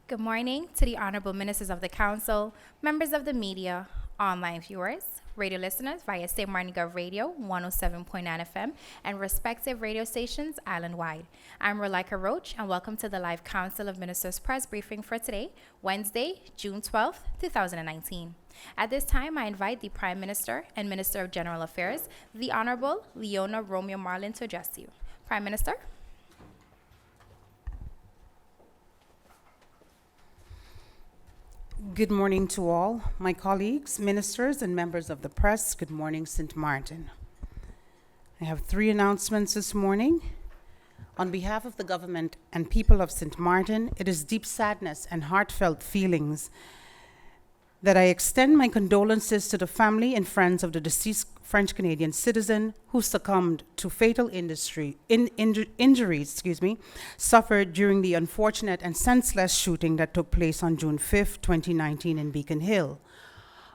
Good morning to the honorable ministers of the council, members of the media, online viewers, radio listeners via St. Martin Gov Radio 107.9 FM and respective radio stations island-wide. I'm Rolika Roach and welcome to the live Council of Ministers press briefing for today, Wednesday, June 12th, 2019. At this time, I invite the Prime Minister and Minister of General Affairs, the Honorable Leona Romeo Marlin, to address you. Prime Minister. Good morning to all my colleagues, ministers, and members of the press. Good morning, St. Martin. I have three announcements this morning. On behalf of the government and people of St. Martin, it is deep sadness and heartfelt feelings that I extend my condolences to the family and friends of the deceased French-Canadian citizen who succumbed to fatal injuries suffered during the unfortunate and senseless shooting that took place on June 5, 2019 in Beacon Hill.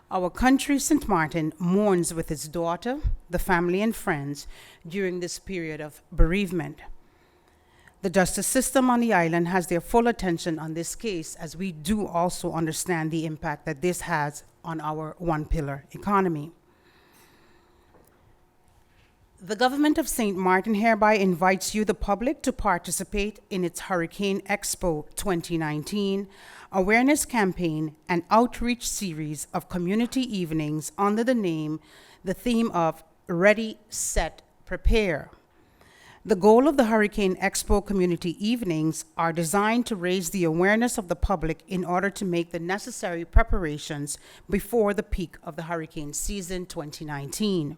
Our country, St. Martin, mourns with its daughter, the family and friends during this period of bereavement. The justice system on the island has their full attention on this case, as we do also understand the impact that this has on our one-pillar economy. The government of St. Martin hereby invites you, the public, to participate in its Hurricane Expo 2019 awareness campaign and outreach series of community evenings under the theme of Ready, Set, Prepare. The goal of the Hurricane Expo community evenings are designed to raise the awareness of the public in order to make the necessary preparations before the peak of the hurricane season 2019.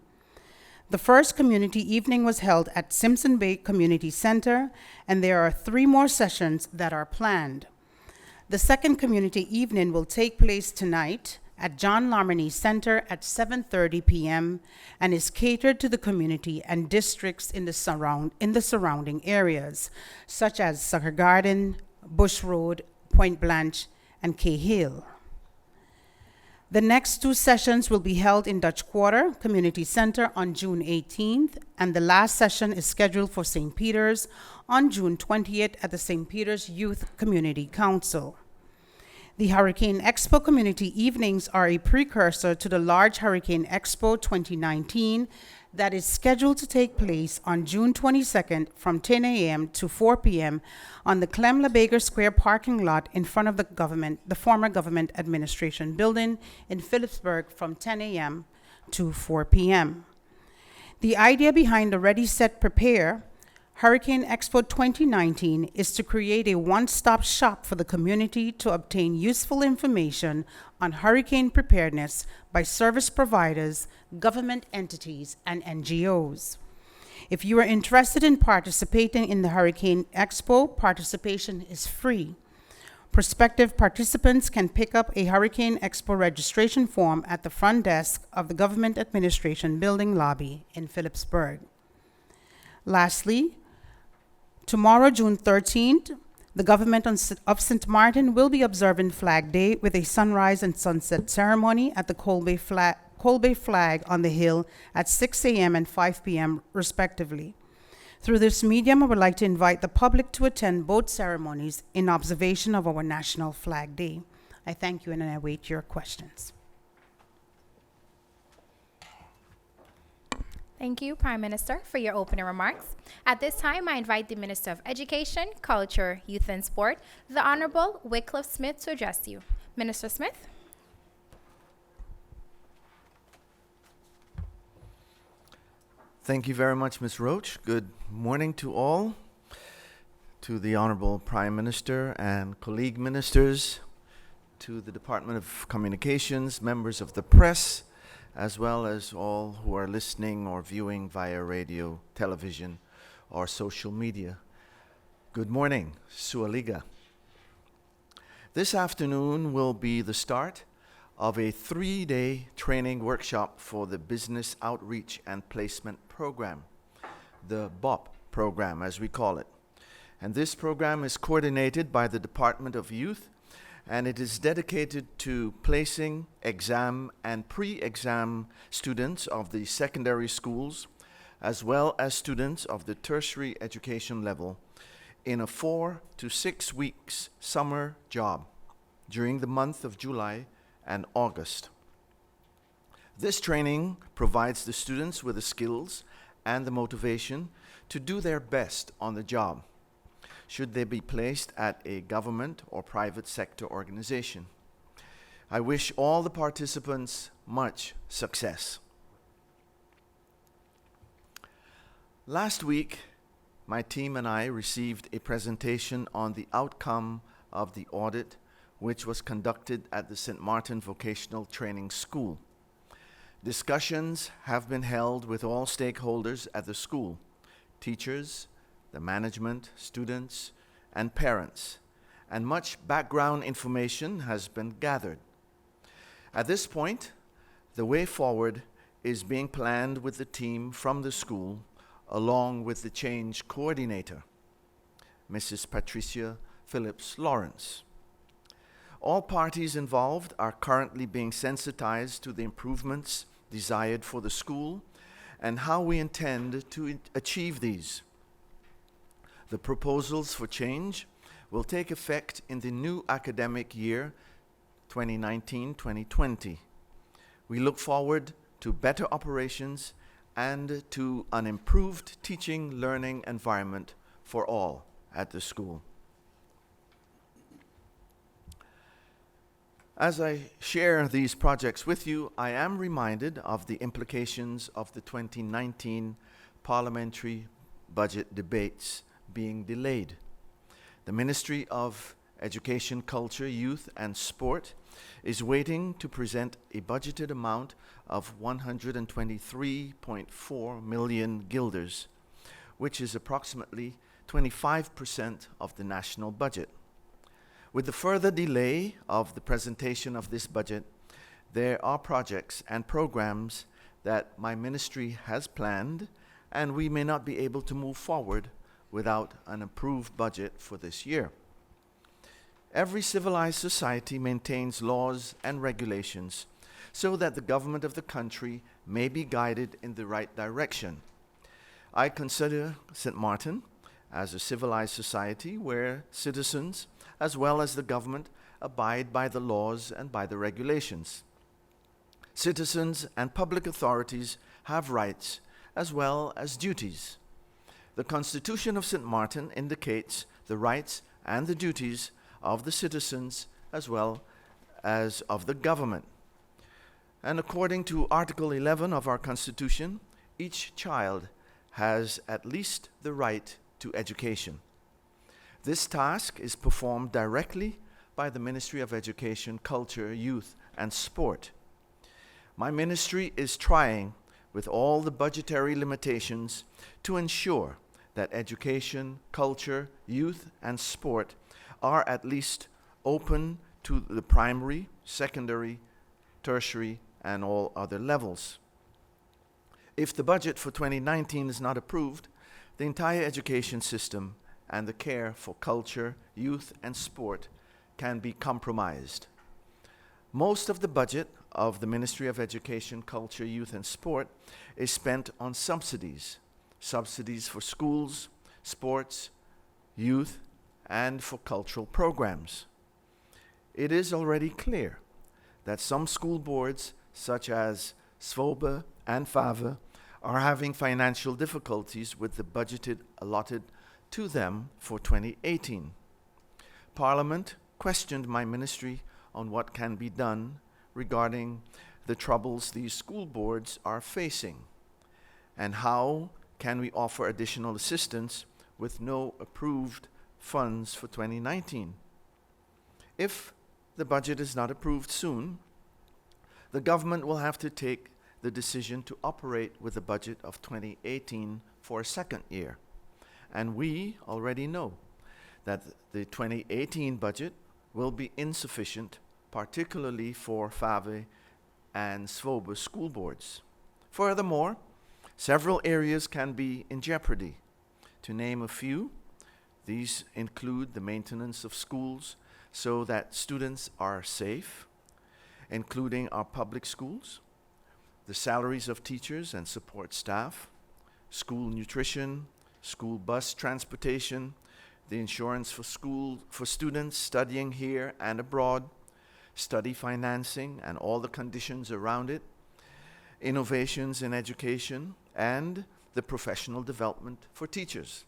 The first community evening was held at Simpson Bay Community Center, and there are 3 more sessions that are planned. The second community evening will take place tonight at John Larmany Center at 7:30 p.m. and is catered to the community and districts in the surrounding areas, such as Sucker Garden, Bush Road, Point Blanche, and Cahill. The next 2 sessions will be held in Dutch Quarter Community Center on June 18th, and the last session is scheduled for St. Peter's on June 20th at the St. Peter's Youth Community Council. The Hurricane Expo Community Evenings are a precursor to the large Hurricane Expo 2019 that is scheduled to take place on June 22nd from 10 a.m. to 4 p.m. on the Clem LeBager Square parking lot in front of the former Government Administration Building in Phillipsburg from 10 a.m. to 4 p.m. The idea behind the Ready, Set, Prepare Hurricane Expo 2019 is to create a one-stop shop for the community to obtain useful information on hurricane preparedness by service providers, government entities, and NGOs. If you are interested in participating in the Hurricane Expo, participation is free. Prospective participants can pick up a Hurricane Expo registration form at the front desk of the Government Administration Building lobby in Phillipsburg. Lastly, tomorrow, June 13th, the government of St. Martin will be observing Flag Day with a sunrise and sunset ceremony at the Colbay Flag on the Hill at 6 a.m. and 5 p.m. respectively. Through this medium, I would like to invite the public to attend both ceremonies in observation of our National Flag Day. I thank you and I await your questions. Thank you, Prime Minister, for your opening remarks. At this time, I invite the Minister of Education, Culture, Youth and Sport, the Honorable Wycliffe Smith, to address you. Minister Smith. Thank you very much, Ms. Roach. Good morning to all, to the Honorable Prime Minister and colleague ministers, to the Department of Communications, members of the press, as well as all who are listening or viewing via radio, television, or social media. Good morning, Sualiga. This afternoon will be the start of a 3-day training workshop for the Business Outreach and Placement Program, the BOP program as we call it. And this program is coordinated by the Department of Youth, and it is dedicated to placing exam and pre-exam students of the secondary schools, as well as students of the tertiary education level in a 4 to 6 weeks summer job during the month of July and August. This training provides the students with the skills and the motivation to do their best on the job, should they be placed at a government or private sector organization. I wish all the participants much success. Last week, my team and I received a presentation on the outcome of the audit, which was conducted at the St. Martin Vocational Training School. Discussions have been held with all stakeholders at the school: teachers, the management, students, and parents, and much background information has been gathered. At this point, the way forward is being planned with the team from the school, along with the change coordinator, Mrs. Patricia Phillips Lawrence. All parties involved are currently being sensitized to the improvements desired for the school and how we intend to achieve these. The proposals for change will take effect in the new academic year 2019-2020. We look forward to better operations and to an improved teaching learning environment for all at the school. As I share these projects with you, I am reminded of the implications of the 2019 parliamentary budget debates being delayed. The Ministry of Education, Culture, Youth and Sport is waiting to present a budgeted amount of 123.4 million guilders, which is approximately 25% of the national budget. With the further delay of the presentation of this budget, there are projects and programs that my ministry has planned, and we may not be able to move forward without an approved budget for this year. Every civilized society maintains laws and regulations so that the government of the country may be guided in the right direction. I consider St. Martin as a civilized society where citizens, as well as the government, abide by the laws and by the regulations. Citizens and public authorities have rights as well as duties. The Constitution of St. Martin indicates the rights and the duties of the citizens as well as of the government. And according to Article 11 of our Constitution, each child has at least the right to education. This task is performed directly by the Ministry of Education, Culture, Youth, and Sport. My ministry is trying, with all the budgetary limitations, to ensure that education, culture, youth, and sport are at least open to the primary, secondary, tertiary, and all other levels. If the budget for 2019 is not approved, the entire education system and the care for culture, youth, and sport can be compromised. Most of the budget of the Ministry of Education, Culture, Youth, and Sport is spent on subsidies for schools, sports, youth, and for cultural programs. It is already clear that some school boards, such as SVOBA and FAVA, are having financial difficulties with the budgeted allotted to them for 2018. Parliament questioned my ministry on what can be done regarding the troubles these school boards are facing, and how can we offer additional assistance with no approved funds for 2019. If the budget is not approved soon, the government will have to take the decision to operate with a budget of 2018 for a second year. And we already know that the 2018 budget will be insufficient, particularly for FAVE and SVOBA school boards. Furthermore, several areas can be in jeopardy. To name a few, these include the maintenance of schools so that students are safe, including our public schools, the salaries of teachers and support staff, school nutrition, school bus transportation, the insurance for students studying here and abroad, study financing and all the conditions around it, innovations in education, and the professional development for teachers.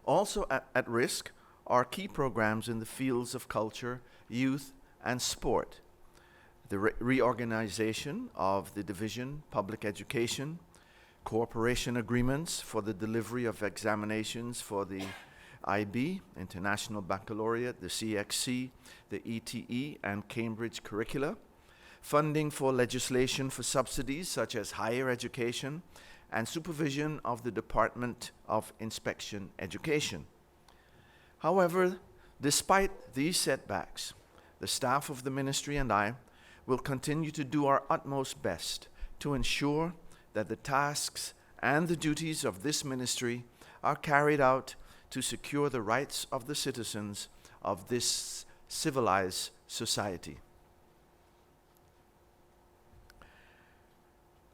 Also at risk are key programs in the fields of culture, youth, and sport. The reorganization of the Division Public Education, cooperation agreements for the delivery of examinations for the IB, International Baccalaureate, the CXC, the ETE, and Cambridge curricula, funding for legislation for subsidies such as higher education, and supervision of the Department of Inspection Education. However, despite these setbacks, the staff of the ministry and I will continue to do our utmost best to ensure that the tasks and the duties of this ministry are carried out to secure the rights of the citizens of this civilized society.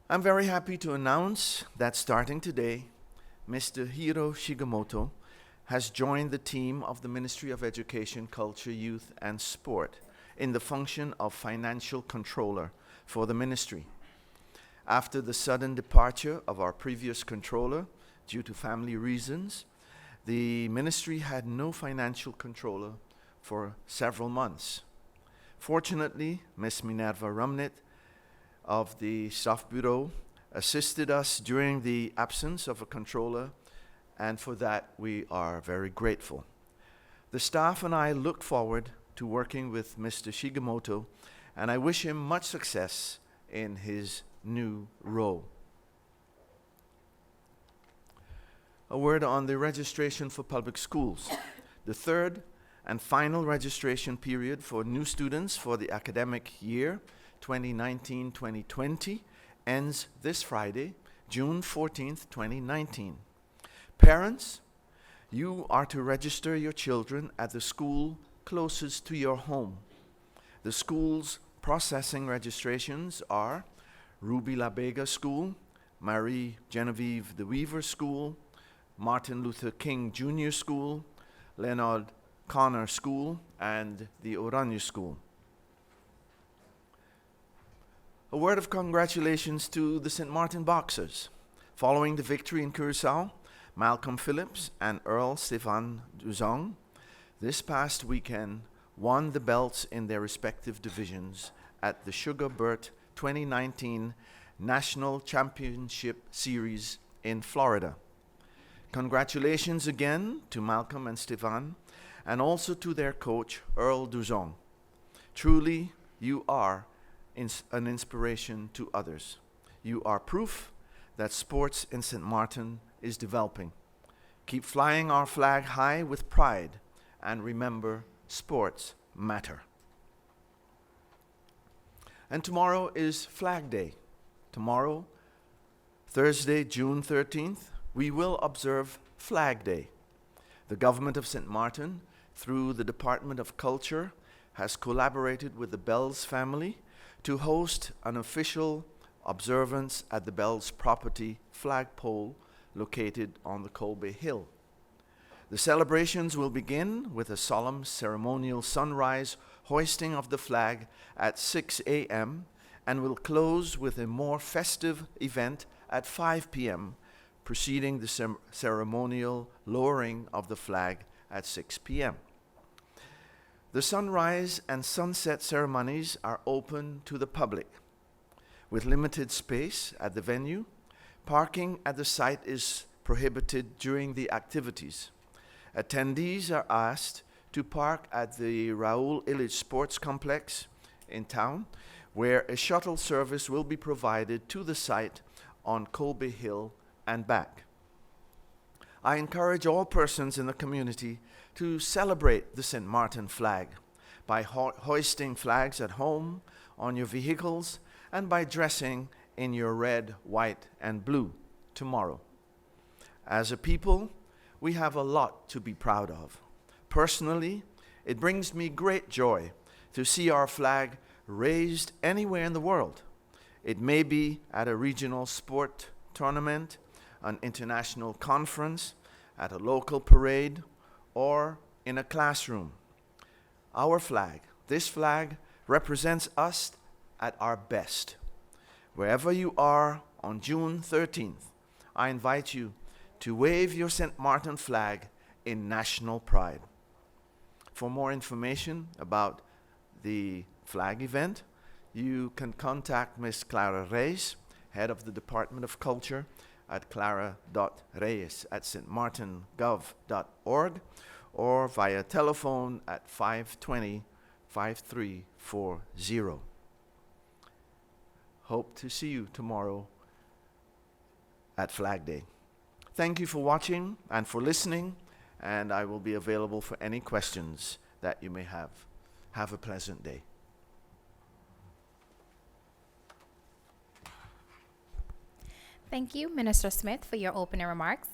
I'm very happy to announce that starting today, Mr. Hiro Shigemoto has joined the team of the Ministry of Education, Culture, Youth, and Sport in the function of Financial Controller for the ministry. After the sudden departure of our previous controller due to family reasons, the ministry had no financial controller for several months. Fortunately, Ms. Minerva Rumnit of the Staff Bureau assisted us during the absence of a controller, and for that we are very grateful. The staff and I look forward to working with Mr. Shigemoto, and I wish him much success in his new role. A word on the registration for public schools. The third and final registration period for new students for the academic year 2019-2020 ends this Friday, June 14th, 2019. Parents, you are to register your children at the school closest to your home. The schools processing registrations are Ruby La Vega School, Marie Genevieve de Weaver School, Martin Luther King Jr. School, Leonard Connor School, and the Oranje School. A word of congratulations to the St. Martin Boxers. Following the victory in Curaçao, Malcolm Phillips and Earl Stefan Duzong this past weekend won the belts in their respective divisions at the Sugar Burt 2019 National Championship Series in Florida. Congratulations again to Malcolm and Stefan, and also to their coach, Earl Duzong. Truly, you are an inspiration to others. You are proof that sports in St. Martin is developing. Keep flying our flag high with pride, and remember, sports matter. And tomorrow is Flag Day. Tomorrow, Thursday, June 13th, we will observe Flag Day. The government of St. Martin, through the Department of Culture, has collaborated with the Bells family to host an official observance at the Bells property flagpole located on the Colby Hill. The celebrations will begin with a solemn ceremonial sunrise hoisting of the flag at 6 a.m. and will close with a more festive event at 5 p.m., preceding the ceremonial lowering of the flag at 6 p.m. The sunrise and sunset ceremonies are open to the public. With limited space at the venue, parking at the site is prohibited during the activities. Attendees are asked to park at the Raoul Illich Sports Complex in town, where a shuttle service will be provided to the site on Colby Hill and back. I encourage all persons in the community to celebrate the St. Martin flag by hoisting flags at home, on your vehicles, and by dressing in your red, white, and blue tomorrow. As a people, we have a lot to be proud of. Personally, it brings me great joy to see our flag raised anywhere in the world. It may be at a regional sport tournament, an international conference, at a local parade, or in a classroom. Our flag, this flag, represents us at our best. Wherever you are on June 13th, I invite you to wave your St. Martin flag in national pride. For more information about the flag event, you can contact Ms. Clara Reyes, head of the Department of Culture, at clara.reyes@stmartingov.org or via telephone at 520-5340. Hope to see you tomorrow at Flag Day. Thank you for watching and for listening, and I will be available for any questions that you may have. Have a pleasant day. Thank you, Minister Smith, for your opening remarks.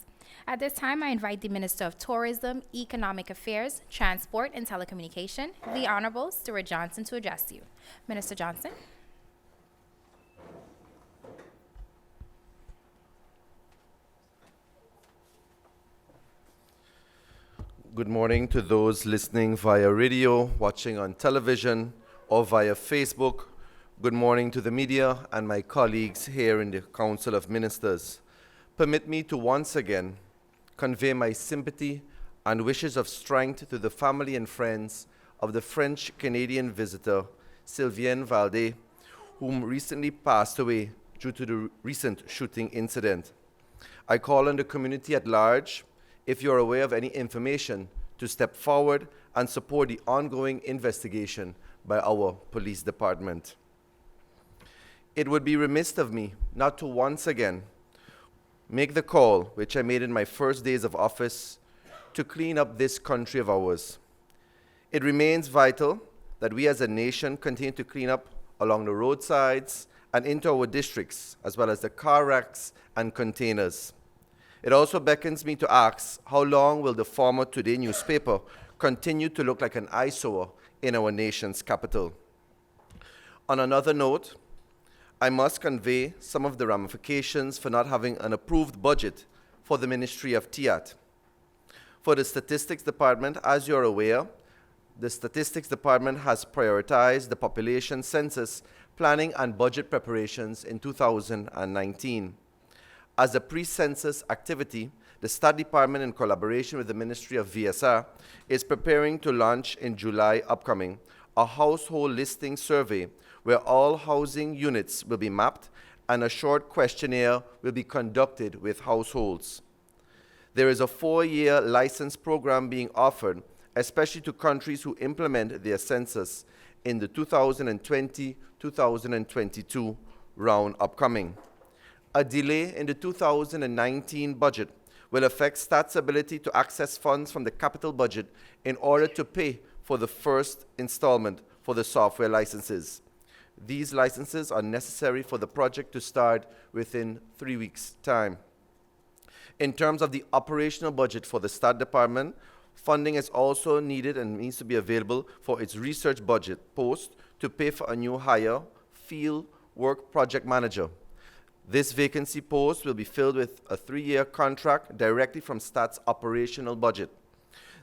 At this time, I invite the Minister of Tourism, Economic Affairs, Transport, and Telecommunication, the Honorable Stuart Johnson, to address you. Minister Johnson. Good morning to those listening via radio, watching on television, or via Facebook. Good morning to the media and my colleagues here in the Council of Ministers. Permit me to once again convey my sympathy and wishes of strength to the family and friends of the French-Canadian visitor, Sylvienne Valdé, whom recently passed away due to the recent shooting incident. I call on the community at large, if you're aware of any information, to step forward and support the ongoing investigation by our police department. It would be remiss of me not to once again make the call, which I made in my first days of office, to clean up this country of ours. It remains vital that we as a nation continue to clean up along the roadsides and into our districts, as well as the car racks and containers. It also beckons me to ask, how long will the former Today newspaper continue to look like an eyesore in our nation's capital? On another note, I must convey some of the ramifications for not having an approved budget for the Ministry of TIAT. For the Statistics Department, as you're aware, the Statistics Department has prioritized the population census planning and budget preparations in 2019. As a pre-census activity, the Stat Department, in collaboration with the Ministry of VSR, is preparing to launch in July upcoming a household listing survey where all housing units will be mapped and a short questionnaire will be conducted with households. There is a 4-year license program being offered, especially to countries who implement their census in the 2020-2022 round upcoming. A delay in the 2019 budget will affect Stat's ability to access funds from the capital budget in order to pay for the first installment for the software licenses. These licenses are necessary for the project to start within 3 weeks' time. In terms of the operational budget for the Stat Department, funding is also needed and needs to be available for its research budget post to pay for a new hire, field work project manager. This vacancy post will be filled with a 3-year contract directly from Stat's operational budget.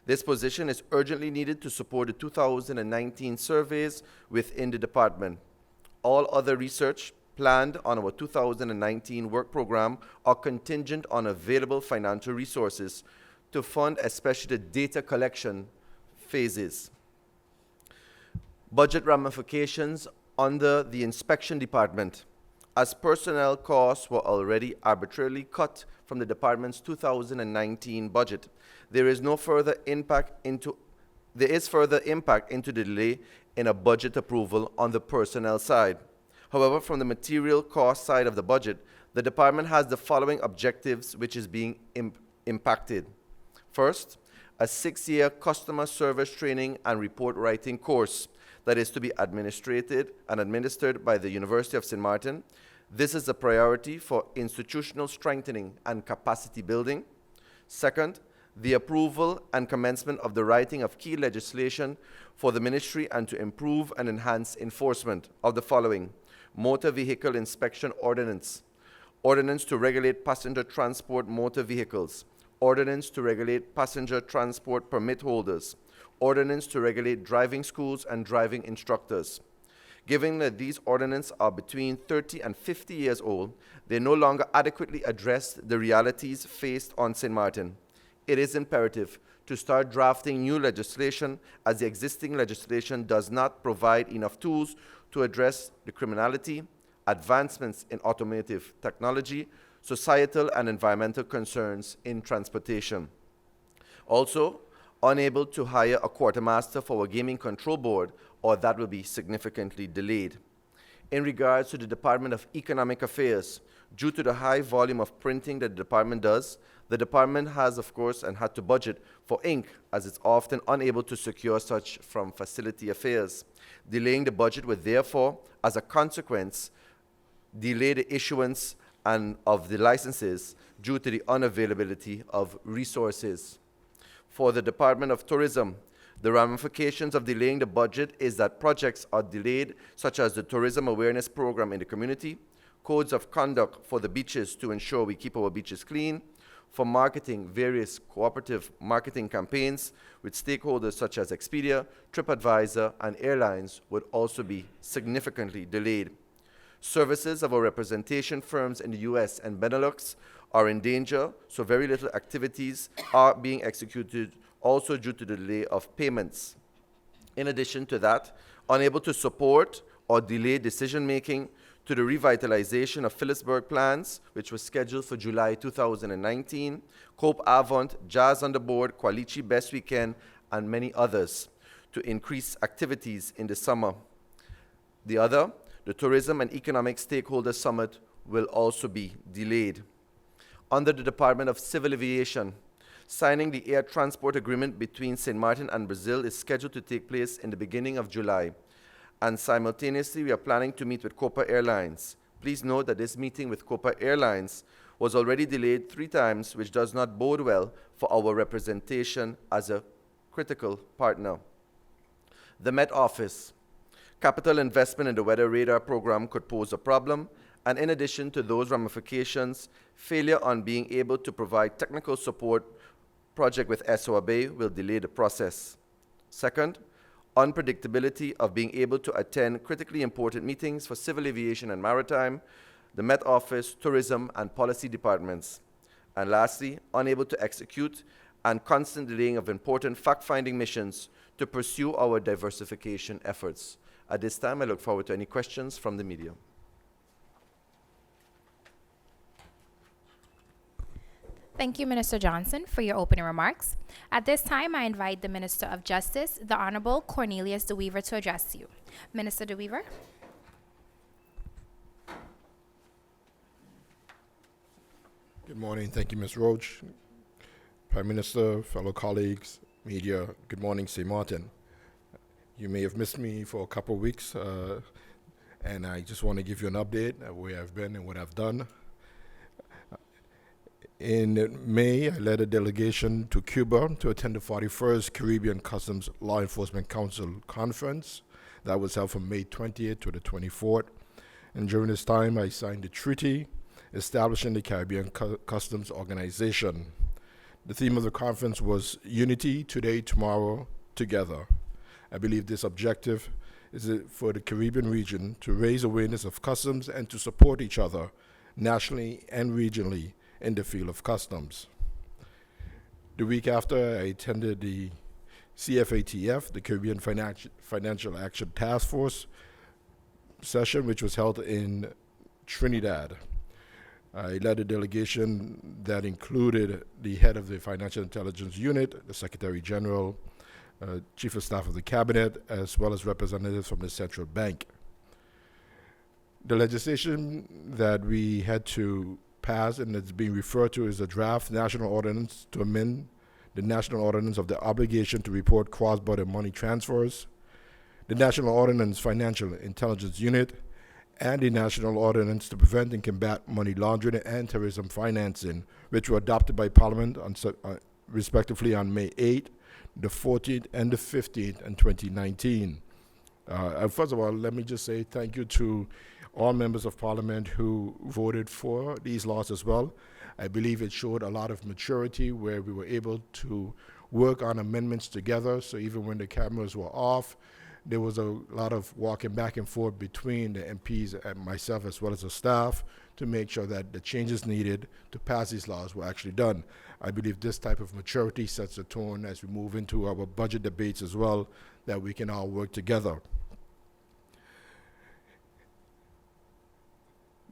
This position is urgently needed to support the 2019 surveys within the department. All other research planned on our 2019 work program are contingent on available financial resources to fund especially the data collection phases. Budget ramifications under the inspection department. As personnel costs were already arbitrarily cut from the department's 2019 budget, there is further impact into the delay in a budget approval on the personnel side. However, from the material cost side of the budget, the department has the following objectives which is being impacted. First, a 6-year customer service training and report writing course that is to be administered by the University of St. Martin. This is a priority for institutional strengthening and capacity building. Second, the approval and commencement of the writing of key legislation for the ministry and to improve and enhance enforcement of the following: Motor Vehicle Inspection Ordinance, Ordinance to regulate passenger transport motor vehicles, ordinance to regulate passenger transport permit holders, ordinance to regulate driving schools and driving instructors. Given that these ordinances are between 30 and 50 years old, they no longer adequately address the realities faced on St. Martin. It is imperative to start drafting new legislation, as the existing legislation does not provide enough tools to address the criminality, advancements in automotive technology, societal and environmental concerns in transportation. Also, unable to hire a quartermaster for our gaming control board, or that will be significantly delayed. In regards to the Department of Economic Affairs, due to the high volume of printing that the department does, the department has, of course, and had to budget for ink, as it's often unable to secure such from facility affairs. Delaying the budget would therefore, as a consequence, delay the issuance of the licenses due to the unavailability of resources. For the Department of Tourism, the ramifications of delaying the budget is that projects are delayed, such as the Tourism Awareness Program in the community, codes of conduct for the beaches to ensure we keep our beaches clean, for marketing various cooperative marketing campaigns with stakeholders such as Expedia, TripAdvisor, and airlines would also be significantly delayed. Services of our representation firms in the US and Benelux are in danger, so very little activities are being executed, also due to the delay of payments. In addition to that, unable to support or delay decision-making to the revitalization of Phillipsburg plans, which was scheduled for July 2019, Cope Avant, Jazz on the Board, Qualici Best Weekend, and many others to increase activities in the summer. The Tourism and Economic Stakeholder Summit will also be delayed. Under the Department of Civil Aviation, signing the air transport agreement between St. Martin and Brazil is scheduled to take place in the beginning of July. And simultaneously, we are planning to meet with Copa Airlines. Please note that this meeting with Copa Airlines was already delayed 3 times, which does not bode well for our representation as a critical partner. The Met Office. Capital investment in the weather radar program could pose a problem, and in addition to those ramifications, failure on being able to provide technical support project with SOAB will delay the process. Second, unpredictability of being able to attend critically important meetings for civil aviation and maritime, the Met Office, tourism, and policy departments. And lastly, unable to execute and constant delaying of important fact-finding missions to pursue our diversification efforts. At this time, I look forward to any questions from the media. Thank you, Minister Johnson, for your opening remarks. At this time, I invite the Minister of Justice, the Honorable Cornelius De Weaver, to address you. Minister De Weaver. Good morning. Thank you, Ms. Roach. Prime Minister, fellow colleagues, media, good morning, St. Martin. You may have missed me for a couple of weeks, and I just want to give you an update of where I've been and what I've done. In May, I led a delegation to Cuba to attend the 41st Caribbean Customs Law Enforcement Council Conference. That was held from May 20th to the 24th. And during this time, I signed a treaty establishing the Caribbean Customs Organization. The theme of the conference was Unity, Today, Tomorrow, Together. I believe this objective is for the Caribbean region to raise awareness of customs and to support each other nationally and regionally in the field of customs. The week after, I attended the CFATF, the Caribbean Financial Action Task Force session, which was held in Trinidad. I led a delegation that included the head of the Financial Intelligence Unit, the Secretary General, Chief of Staff of the Cabinet, as well as representatives from the Central Bank. The legislation that we had to pass and that's being referred to is a draft national ordinance to amend the national ordinance of the obligation to report cross-border money transfers, the national ordinance Financial Intelligence Unit, and the national ordinance to prevent and combat money laundering and terrorism financing, which were adopted by Parliament respectively on May 8th, the 14th, and the 15th in 2019. First of all, let me just say thank you to all members of parliament who voted for these laws as well. I believe it showed a lot of maturity where we were able to work on amendments together. So even when the cameras were off, there was a lot of walking back and forth between the MPs and myself as well as the staff to make sure that the changes needed to pass these laws were actually done. I believe this type of maturity sets a tone as we move into our budget debates as well, that we can all work together.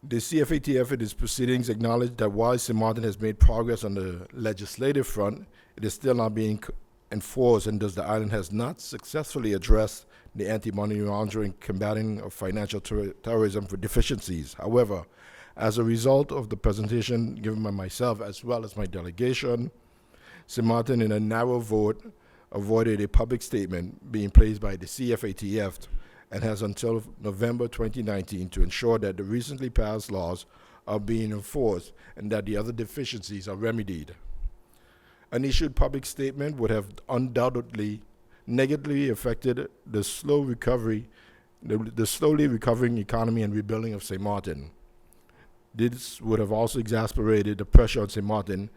The CFATF in its proceedings acknowledged that while St. Martin has made progress on the legislative front, it is still not being enforced, and thus the island has not successfully addressed the anti-money laundering, combating of financial terrorism for deficiencies. However, as a result of the presentation given by myself as well as my delegation, St. Martin, in a narrow vote, avoided a public statement being placed by the CFATF and has until November 2019 to ensure that the recently passed laws are being enforced and that the other deficiencies are remedied. An issued public statement would have undoubtedly negatively affected the slowly recovering economy and rebuilding of St. Martin. This would have also exacerbated the pressure on St. Martin,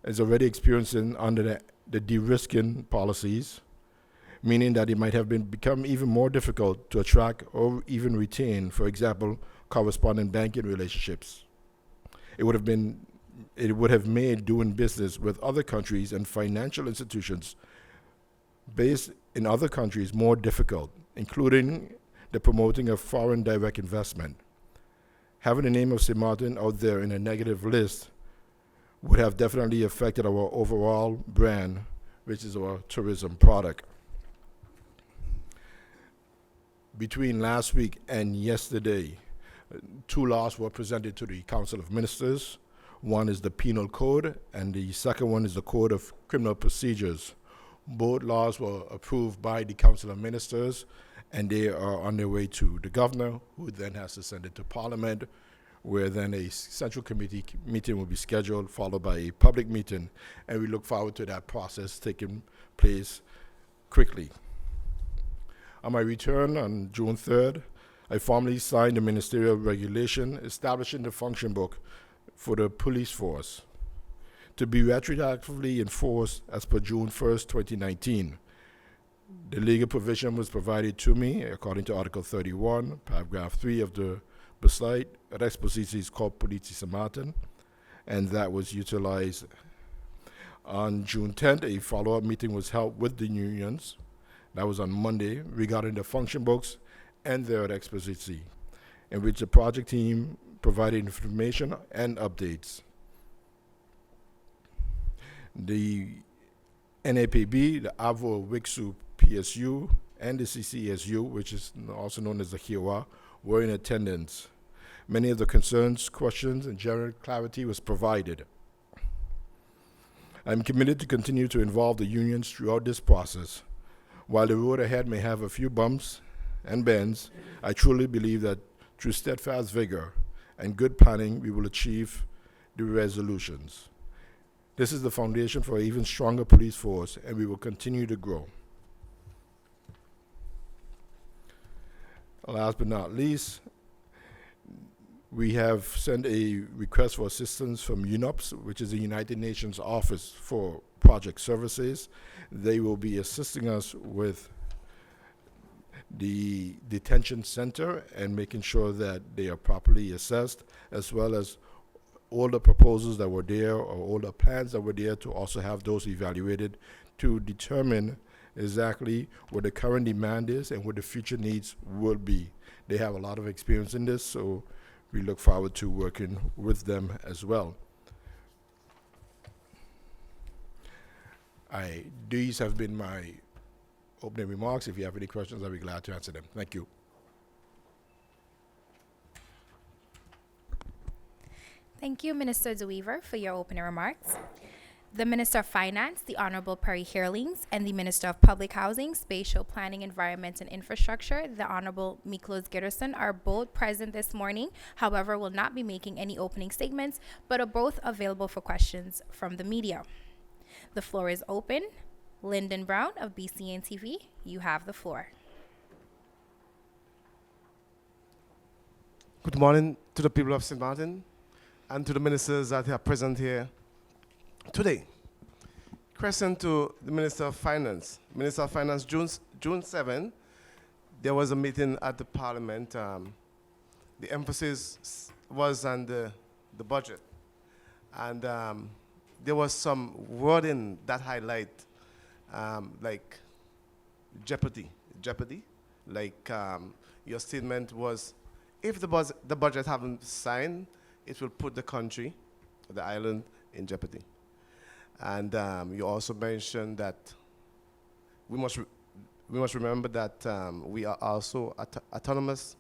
as already experiencing under the de-risking policies, meaning that it might have become even more difficult to attract or even retain, for example, correspondent banking relationships. It would have made doing business with other countries and financial institutions based in other countries more difficult, including the promoting of foreign direct investment. Having the name of St. Martin out there in a negative list would have definitely affected our overall brand, which is our tourism product. Between last week and yesterday, two laws were presented to the Council of Ministers. One is the Penal Code, and the second one is the Code of Criminal Procedures. Both laws were approved by the Council of Ministers, and they are on their way to the governor, who then has to send it to Parliament, where then a central committee meeting will be scheduled, followed by a public meeting, and we look forward to that process taking place quickly. On my return on June 3rd, I formally signed the ministerial regulation establishing the function book for the police force to be retroactively enforced as per June 1st, 2019. The legal provision was provided to me according to Article 31, paragraph 3 of the Beside Exposities called Politie St. Martin, and that was utilized. On June 10th, a follow-up meeting was held with the unions. That was on Monday, regarding the function books and their exposition, in which the project team provided information and updates. The NAPB, the AVO WICSU PSU, and the CCSU, which is also known as the HIWA, were in attendance. Many of the concerns, questions, and general clarity was provided. I'm committed to continue to involve the unions throughout this process. While the road ahead may have a few bumps and bends, I truly believe that through steadfast vigor and good planning, we will achieve the resolutions. This is the foundation for an even stronger police force, and we will continue to grow. Last but not least, we have sent a request for assistance from UNOPS, which is the United Nations Office for Project Services. They will be assisting us with the detention center and making sure that they are properly assessed, as well as all the proposals that were there or all the plans that were there to also have those evaluated to determine exactly what the current demand is and what the future needs will be. They have a lot of experience in this, so we look forward to working with them as well. These have been my opening remarks. If you have any questions, I'll be glad to answer them. Thank you. Thank you, Minister DeWeaver, for your opening remarks. The Minister of Finance, the Honorable Perry Hearlings, and the Minister of Public Housing, Spatial Planning, Environment, and Infrastructure, the Honorable Miklos Gitterson, are both present this morning, however, will not be making any opening statements, but are both available for questions from the media. The floor is open. Lyndon Brown of BCN TV, you have the floor. Good morning to the people of St. Martin and to the ministers that are present here today. Question to the Minister of Finance. Minister of Finance, June 7, there was a meeting at the Parliament. The emphasis was on the budget. And there was some wording that highlight like jeopardy. Like your statement was, if the budget haven't signed, it will put the country, the island, in jeopardy. And you also mentioned that we must remember that we are also autonomous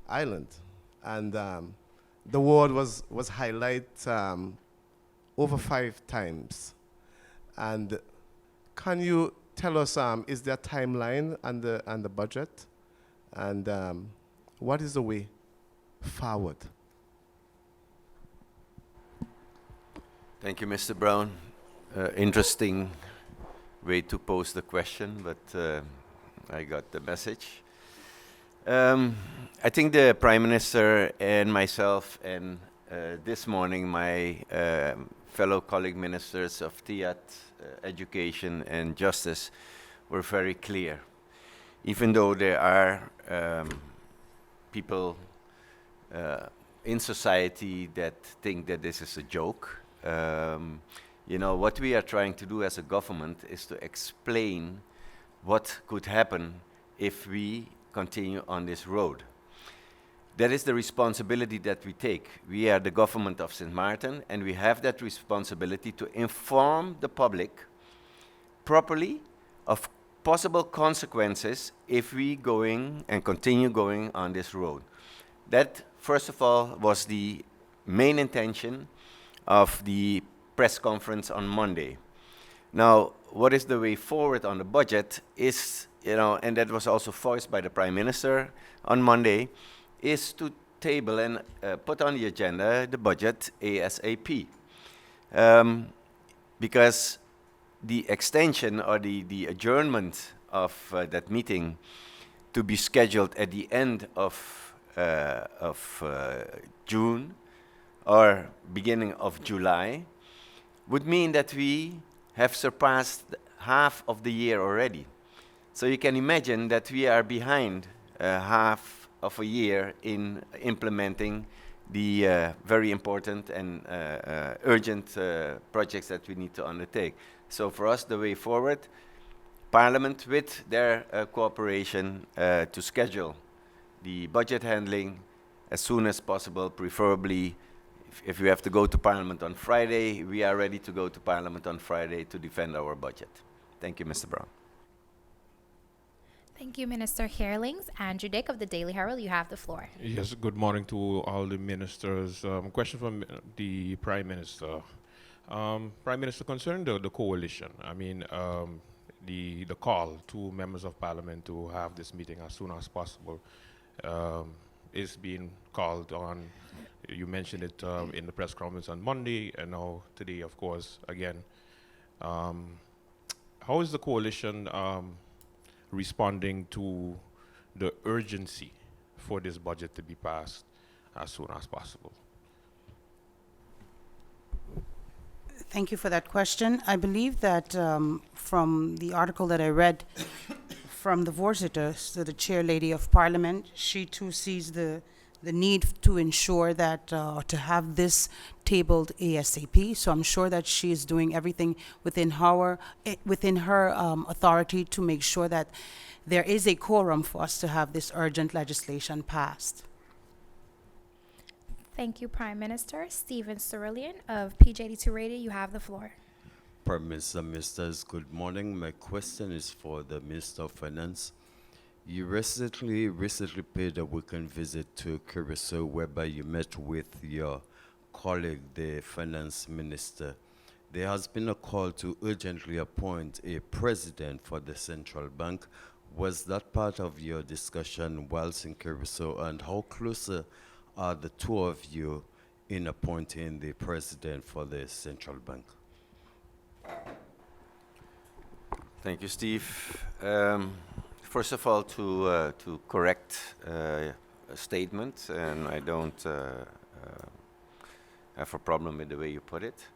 island, and the word was highlighted over 5 times. And can you tell us, is there a timeline on the budget, and what is the way forward? Thank you, Mr. Brown. Interesting way to pose the question, but I got the message. I think the Prime Minister and myself and this morning my fellow colleague ministers of TIAT, Education and Justice were very clear. Even though there are people in society that think that this is a joke, you know, what we are trying to do as a government is to explain what could happen if we continue on this road. That is the responsibility that we take. We are the government of St. Martin, and we have that responsibility to inform the public properly of possible consequences if we going and continue going on this road. That, first of all, was the main intention of the press conference on Monday. Now, what is the way forward on the budget is, you know, and that was also voiced by the Prime Minister on Monday, is to table and put on the agenda the budget ASAP. Because the extension or the adjournment of that meeting to be scheduled at the end of June or beginning of July would mean that we have surpassed half of the year already. So you can imagine that we are behind half of a year in implementing the very important and urgent projects that we need to undertake. So for us, the way forward, Parliament with their cooperation to schedule the budget handling as soon as possible, preferably if we have to go to Parliament on Friday, we are ready to go to Parliament on Friday to defend our budget. Thank you, Mr. Brown. Thank you, Minister Herlings. Andrew Dick of the Daily Herald, you have the floor. Yes, good morning to all the ministers. Question from the Prime Minister. Prime Minister, concerning the coalition, I mean, the call to members of Parliament to have this meeting as soon as possible is being called on. You mentioned it in the press conference on Monday, and now today, of course, again. How is the coalition responding to the urgency for this budget to be passed as soon as possible? Thank you for that question. I believe that from the article that I read from the Voorzitter, so the Chair Lady of Parliament, she too sees the need to ensure that, to have this tabled ASAP. So I'm sure that she is doing everything within her authority to make sure that there is a quorum for us to have this urgent legislation passed. Thank you, Prime Minister. Stephen Cerulean of PJ82 Radio, you have the floor. Prime Minister, Ministers, good morning. My question is for the Minister of Finance. You recently paid a weekend visit to Curacao, whereby you met with your colleague, the Finance Minister. There has been a call to urgently appoint a president for the central bank. Was that part of your discussion whilst in Curacao, and how close are the two of you in appointing the president for the central bank? Thank you, Steve. First of all, to correct statement, and I don't have a problem with the way you put it.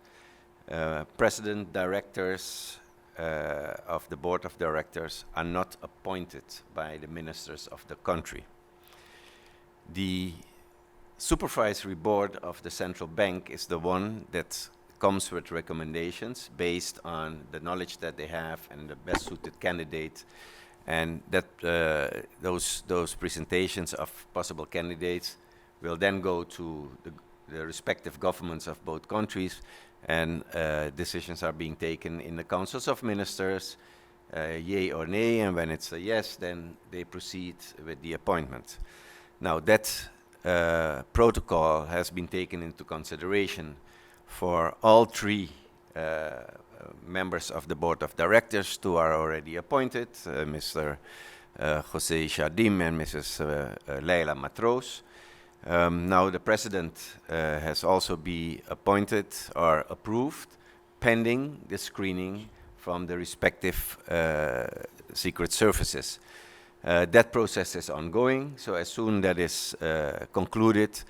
President directors of the board of directors are not appointed by the ministers of the country. The supervisory board of the central bank is the one that comes with recommendations based on the knowledge that they have and the best suited candidate, and that those presentations of possible candidates will then go to the respective governments of both countries, and decisions are being taken in the councils of ministers, yay or nay, and when it's a yes, then they proceed with the appointment. Now that protocol has been taken into consideration for all three members of the board of directors who are already appointed, Mr. José Shadim and Mrs. Leila Matroos. Now the president has also been appointed or approved pending the screening from the respective secret services. That process is ongoing, so as soon that is concluded,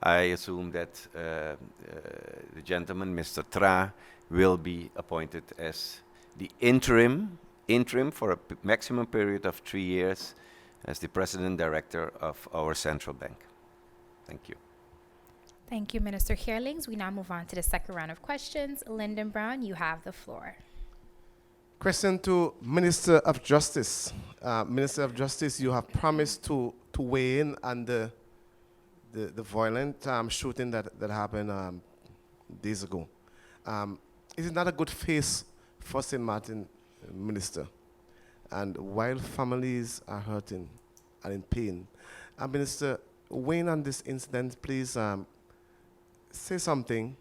I assume that the gentleman, Mr. Tra, will be appointed as the interim for a maximum period of 3 years as the president director of our central bank. Thank you. Thank you, Minister Heerlings. We now move on to the second round of questions. Lyndon Brown, you have the floor. Question to Minister of Justice. Minister of Justice, you have promised to weigh in on the violent shooting that happened days ago. Is it not a good face for St. Martin, Minister? And while families are hurting and in pain, Minister, weighing on this incident, please say something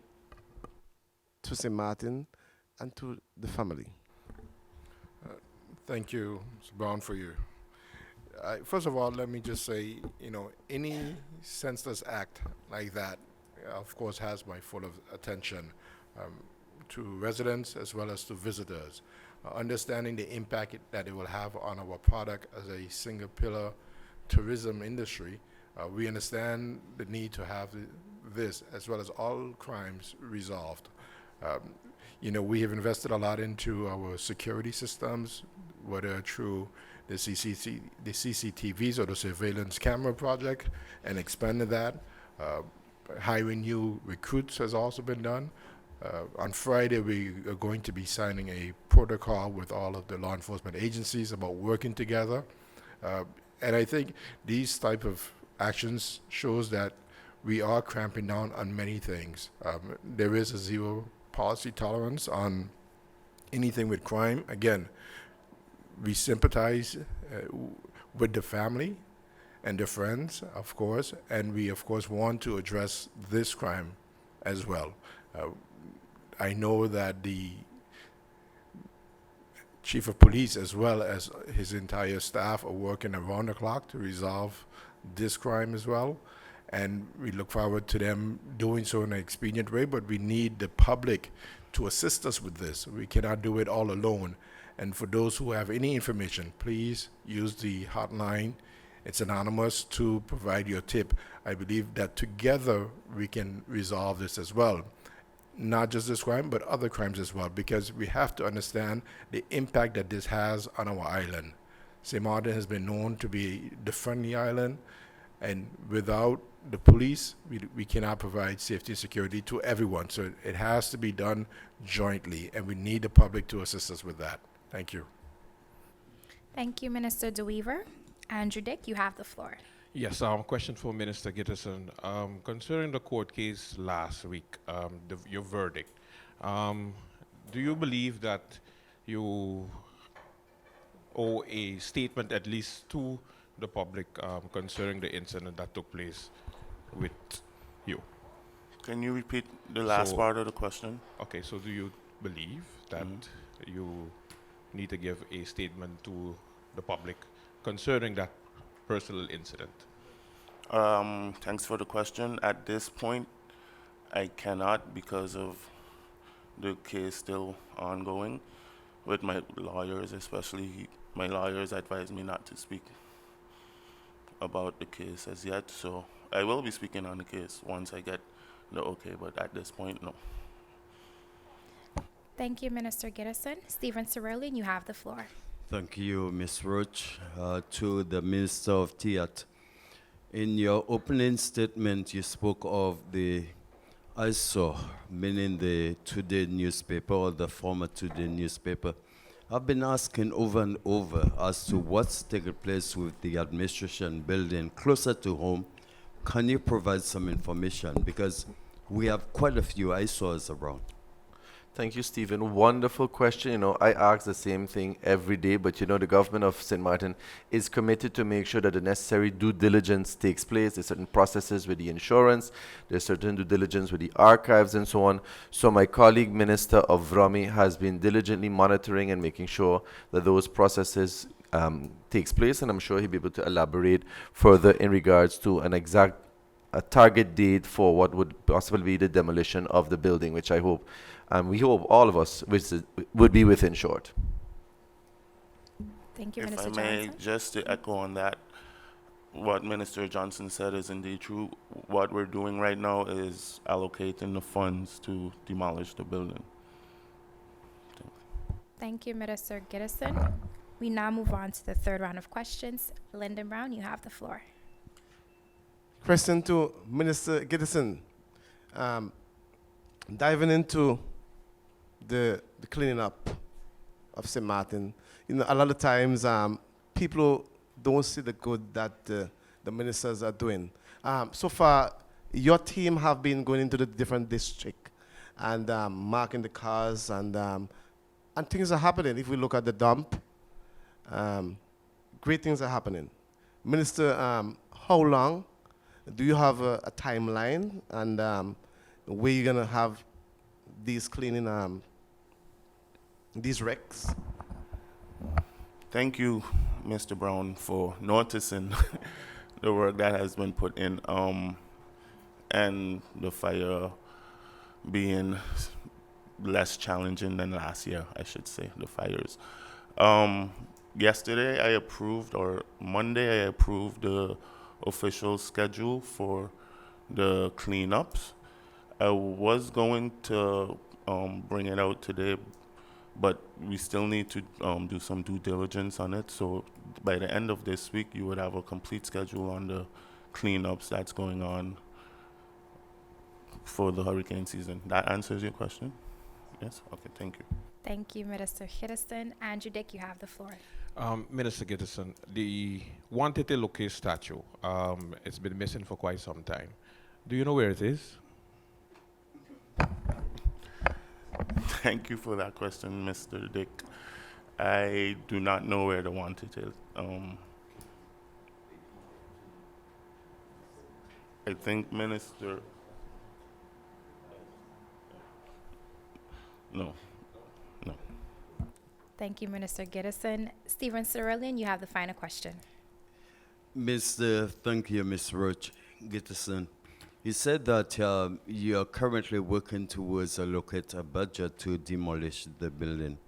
to St. Martin and to the family. Thank you, Mr. Brown, for you. First of all, let me just say, any senseless act like that, of course, has my full attention to residents as well as to visitors. Understanding the impact that it will have on our product as a single pillar tourism industry, we understand the need to have this as well as all crimes resolved. We have invested a lot into our security systems, whether through the CCTVs or the surveillance camera project, and expanded that. Hiring new recruits has also been done. On Friday, we are going to be signing a protocol with all of the law enforcement agencies about working together. And I think these type of actions shows that we are cramping down on many things. There is a zero policy tolerance on anything with crime. Again, we sympathize with the family and the friends, of course, and we, of course, want to address this crime as well. I know that the chief of police, as well as his entire staff, are working around the clock to resolve this crime as well, and we look forward to them doing so in an expedient way, but we need the public to assist us with this. We cannot do it all alone. And for those who have any information, please use the hotline. It's anonymous to provide your tip. I believe that together we can resolve this as well. Not just this crime, but other crimes as well, because we have to understand the impact that this has on our island. St. Martin has been known to be the friendly island, and without the police, we cannot provide safety and security to everyone. So it has to be done jointly, and we need the public to assist us with that. Thank you. Thank you, Minister DeWeaver. Andrew Dick, you have the floor. Yes, question for Minister Gitterson. Concerning the court case last week, your verdict, do you believe that you owe a statement at least to the public concerning the incident that took place with you? Can you repeat the last part of the question? Okay, so do you believe that you need to give a statement to the public concerning that personal incident? Thanks for the question. At this point, I cannot because of the case still ongoing with my lawyers, especially my lawyers advise me not to speak about the case as yet, so I will be speaking on the case once I get the okay, but at this point, no. Thank you, Minister Gittison. Stephen Cerulean, you have the floor. Thank you, Ms. Roach. To the Minister of TIAT. In your opening statement, you spoke of the ISO, meaning the Today newspaper or the former Today newspaper. I've been asking over and over as to what's taking place with the administration building closer to home. Can you provide some information? Because we have quite a few ISOs around. Thank you, Stephen. Wonderful question. You know, I ask the same thing every day, but you know, the government of St. Martin is committed to make sure that the necessary due diligence takes place. There's certain processes with the insurance, there's certain due diligence with the archives and so on. So my colleague, Minister of Vrami, has been diligently monitoring and making sure that those processes takes place, and I'm sure he'll be able to elaborate further in regards to an exact target date for what would possibly be the demolition of the building, which I hope, we hope all of us would be within short. Thank you, If Minister I may, Johnson. just to echo on that, what Minister Johnson said is indeed true. What we're doing right now is allocating the funds to demolish the building. Thank you, Minister Gittison. We now move on to the third round of questions. Lyndon Brown, you have the floor. Question to Minister Gittison. Diving into the cleaning up of St. Martin, you know, a lot of times people don't see the good that the ministers are doing. So far, your team have been going into the different districts and marking the cars, and things are happening. If we look at the dump, great things are happening. Minister, how long? Do you have a timeline, and where you're gonna have these cleaning, these wrecks? Thank you, Mr. Brown, for noticing the work that has been put in, and the fire being less challenging than last year, I should say, the fires. Yesterday I approved, or Monday I approved the official schedule for the cleanups. I was going to bring it out today, but we still need to do some due diligence on it. So by the end of this week, you would have a complete schedule on the cleanups that's going on for the hurricane season. That answers your question? Yes? Okay, thank you. Thank you, Minister Gittison. Andrew Dick, you have the floor. Minister Gittison, the Wantete Loke statue, it's been missing for quite some time. Do you know where it is? Thank you for that question, Mr. Dick. I do not know where the wanted is. I think Minister... No. Thank you, Minister Gittison. Stephen Cerulean, you have the final question. Thank you, Ms. Roach Gittison. You said that you are currently working towards allocate a budget to demolish the building.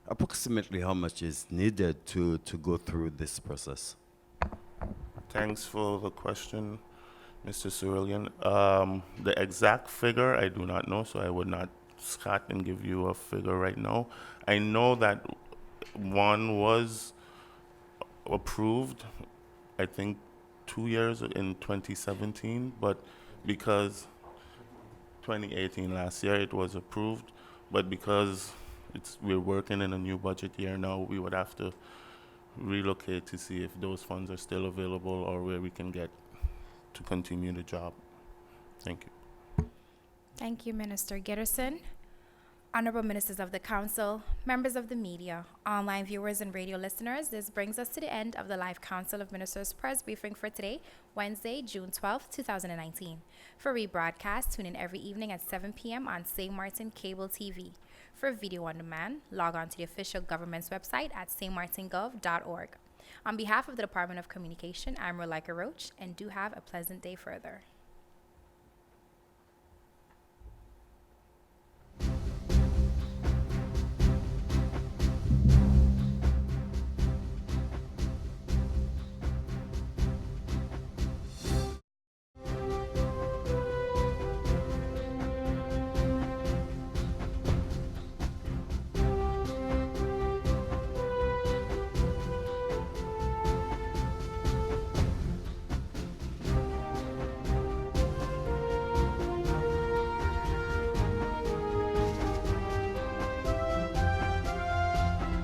Approximately how much is needed to go through this process? Thanks for the question, Mr. Cerulean. The exact figure I do not know, so I would not scat and give you a figure right now. I know that one was approved, I think 2 years in 2017, but because 2018 last year it was approved, but because we're working in a new budget year now, we would have to relocate to see if those funds are still available or where we can get to continue the job. Thank you. Thank you, Minister Gittison. Honorable Ministers of the Council, members of the media, online viewers, and radio listeners, this brings us to the end of the Live Council of Ministers press briefing for today, Wednesday, June 12, 2019. For rebroadcast, tune in every evening at 7 p.m. on St. Martin Cable TV. For video on demand, log on to the official government's website at stmartingov.org. On behalf of the Department of Communication, I'm Rolika Roach, and do have a pleasant day further.